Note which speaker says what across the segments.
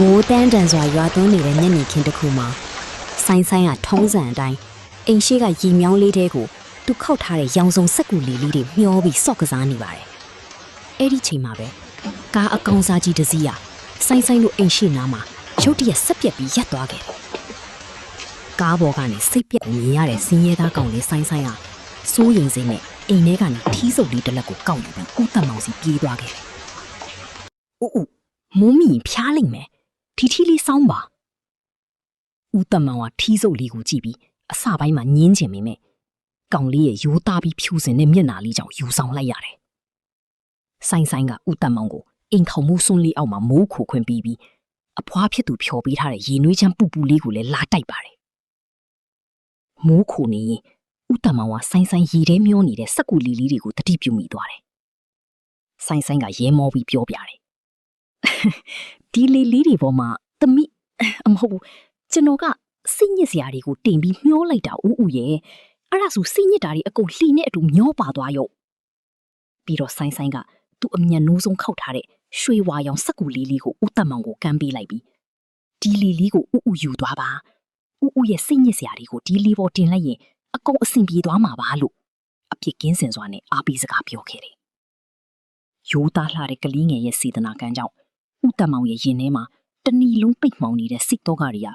Speaker 1: မိုးတန်းတန်စွာရွာသွန်းနေတဲ့ညနေခင်းတစ်ခုမှာဆိုင်းကထုံးစံအတိုင်းအိမ်ရှိကရီမြောင်းလေးတဲကိုသူခောက်ထားတဲ့ရောင်စုံစက်ကူလီလေးတွေမျောပြီးစော့ကစားနေပါတယ်။အဲ့ဒီချိန်မှာပဲကားအကောင်စားကြီးတစ်စီးဟာဆိုင်းတို့အိမ်ရှိနားမှာရုတ်တရက်ဆက်ပြက်ပြီးရပ်သွားခဲ့တယ်။ကားပေါ်ကနေစိတ်ပြက်မြင်ရတဲ့စင်းရဲသားကောင်လေးဆိုင်းကစိုးရိမ်စိတ်နဲ့အိမ်ထဲကနေထီးစုပ်လေးတစ်လက်ကိုကောက်ယူပြီးဦးသက်မောင်စီပြေးသွားခဲ့တယ်။ဦးမိုးမီဖျားလိုက်မယ်ထီလေးစောင်းပါဦးသက်မောင်ကထီးစုပ်လေးကိုကြည့်ပြီးအစပိုင်းမှာညင်းချင်မိမယ်ကောင်လေးရဲ့ရိုးသားပြီးဖြူစင်တဲ့မျက်နှာလေးကြောင့်ယူဆောင်လိုက်ရတယ်ဆိုင်းကဦးသက်မောင်ကိုအိမ်ခေါမှုစွန်းလေးအောက်မှာမိုးခိုခွင်းပြီးအဖွားဖြစ်သူဖြော်ပေးထားတဲ့ရေနွေးချမ်းပူလေးကိုလည်းလာတိုက်ပါတယ်မိုးခိုနေရင်ဦးသက်မောင်ကဆိုင်းရေထဲမျောနေတဲ့စက်ကူလီလေးတွေကိုတတိပြုမိသွားတယ်ဆိုင်းကရဲမောပြီးပြောပြတယ်ဒီလေးတွေပေါ်မှာသမီးမဟုတ်ဘူးကျွန်တော်ကစိတ်ညစ်စရာတွေကိုတင်ပြီးမျောလိုက်တာဦးရဲ့အဲ့ဒါဆိုစိတ်ညစ်တာတွေအကုန်လှီနဲ့အတူမျောပါသွားရော့ပြီးတော့ဆိုင်းကသူ့အမြန်နိုးဆုံးခောက်ထားတဲ့ရွှေဝါရောင်စက်ကူလေးကိုဦးသက်မောင်ကိုကမ်းပေးလိုက်ပြီးဒီလေးကိုဦးယူသွားပါဦးရဲ့စိတ်ညစ်စရာတွေကိုဒီလေးပေါ်တင်လိုက်ရင်အကုန်အဆင်ပြေသွားမှာပါလို့အပြစ်ကင်းစင်စွာနဲ့အားပေးစကားပြောခဲ့တယ်ရိုးသားလှတဲ့ကလေးငယ်ရဲ့စေတနာကံကြောင့်ဦးသက်မောင်ရဲ့ရင်ထဲမှာတဏီလုံးပိတ်မှောင်နေတဲ့စိတ်တော့ကတွေက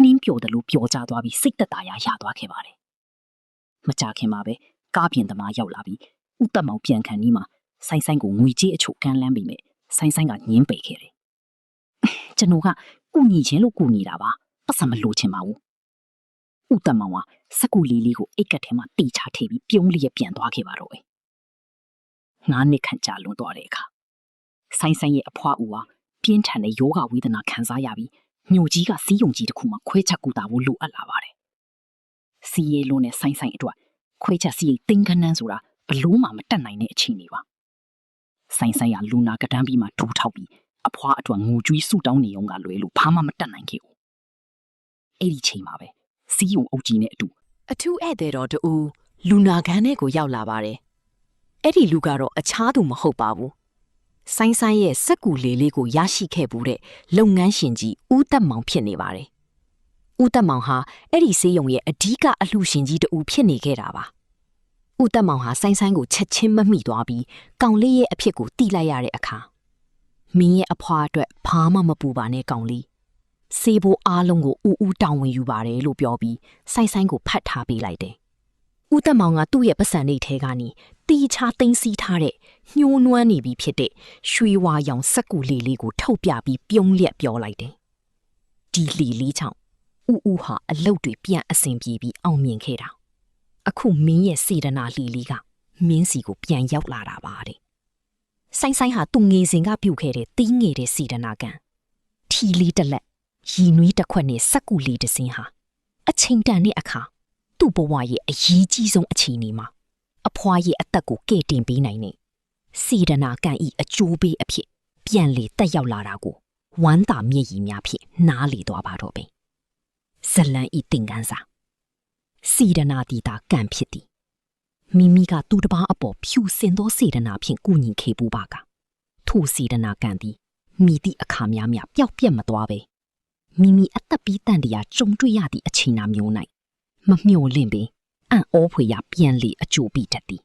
Speaker 1: နှင်းပျော်တယ်လို့ပျော်ကျသွားပြီးစိတ်သက်သာရသွားခဲ့ပါတယ်မကြခင်မှာပဲကားပြင်သမားရောက်လာပြီးဦးသက်မောင်ပြန်ခံနီးမှာဆိုင်းကိုငွေကြေးအချို့ကမ်းလှမ်းပြီးမြဲဆိုင်းကညင်းပယ်ခဲ့တယ်ကျွန်တော်ကကုညီချင်းလို့ကုညီတာပါပတ်စံမလို့ချင်ပါဘူးဦးသက်မောင်ကစက်ကူလေးကိုအိတ်ကတ်ထဲမှာတီချထည့်ပြီးပြုံးလျက်ပြန်သွားခဲ့ပါတော့ပဲ9 နှစ်ခန့်ကြာလွန်သွားတဲ့အခါဆိုင်းရဲ့အဖွားဦးဟာပြင်းထန်တဲ့ယောဂဝေဒနာခံစားရပြီးမြို့ကြီးကစီးရုံကြီးတစ်ခုမှာခွဲချက်ကူတာဖို့လိုအပ်လာပါတယ်စီးရဲလုံးနဲ့ဆိုင်းအတွက်ခွဲချက်စီးရိတ်တင်းခန်းနှန်းဆိုတာဘလို့မှမတက်နိုင်တဲ့အခြေအနေပါဆိုင်းကလူနာကတန်းပြီးမှဒူးထောက်ပြီးအဖွားအတွက်ငိုကြွေးဆူတောင်းနေုံကလွဲလို့ဘာမှမတက်နိုင်ခဲ့ဘူးအဲ့ဒီချိန်မှာပဲစီးရုံအုပ်ကြီးနဲ့အထူးဧည့်သည်တော်တူလူနာခန်းထဲကိုရောက်လာပါတယ်အဲ့ဒီလူကတော့အခြားသူမဟုတ်ပါဘူးဆိုင်းရဲ့စက်ကူလေးကိုရရှိခဲ့ဘူးတဲ့လုပ်ငန်းရှင်ကြီးဦးသက်မောင်ဖြစ်နေပါတယ်ဦးသက်မောင်ဟာအဲ့ဒီဆေးရုံရဲ့အဓိကအလှူရှင်ကြီးတူဖြစ်နေခဲ့တာပါဦးသက်မောင်ဟာဆိုင်းကိုချက်ချင်းမမိသွားပြီးကောင်လေးရဲ့အဖြစ်ကိုတိလိုက်ရတဲ့အခါမင်းရဲ့အဖွားအတွက်ဘာမှမပူပါနဲ့ကောင်လေးဆေးဘိုးအားလုံးကိုဦးတောင်းဝင်ယူပါတယ်လို့ပြောပြီးဆိုင်းကိုဖတ်ထားပေးလိုက်တယ်ဦးသက်မောင်ကသူ့ရဲ့ပတ်စံလေးထဲကနေတီချာသိမ်းစီးထားတဲ့ညှိုးနွမ်းနေပြီဖြစ်တဲ့ရွှေဝါရောင်စက်ကူလေးကိုထုတ်ပြပြီးပြုံးလျက်ပြောလိုက်တယ်ဒီလေးချောင်းဦးဟာအလုတ်တွေပြန်အဆင်ပြေပြီးအောင်မြင်ခဲ့တာအခုမင်းရဲ့စေတနာလေးကမင်းစီကိုပြန်ရောက်လာတာပါတဲ့ဆိုင်းဟာသူငယ်စဉ်ကပြုတ်ခဲ့တဲ့တီးငယ်တဲ့စေတနာကံထီလေးတစ်လက်ရီနွေးတစ်ခွက်နဲ့စက်ကူလေးတစ်စင်းဟာအချိန်တန်တဲ့အခါသူ့ဘဝရဲ့အရေးကြီးဆုံးအခြေအနေမှာအဖွားရဲ့အသက်ကိုကဲ့တင်ပေးနိုင်တဲ့စေတနာကံဤအကျိုးပေးအဖြစ်ပြန်လေတက်ရောက်လာတာကိုဝမ်းသာမျက်ရည်များဖြင့်နားလေသွားပါတော့ပဲဇလန်ဤတင်ကန်းစာစေတနာတီတာကံဖြစ်သည်မိမိကသူတစ်ပါးအပေါ်ဖြူစင်သောစေတနာဖြင့်ကုညီခဲ့ပူပါကထိုစေတနာကံသည်မိသည့်အခါများပျောက်ပြက်မသွားပဲမိမိအသက်ပြီးတန်တရားကြုံတွေ့ရသည့်အချိန်နာမျိုး၌မမျှော်လင့်ပင်အံ့ဩဖွယ်ရာပြန်လေအကျိုးပေးတတ်သည်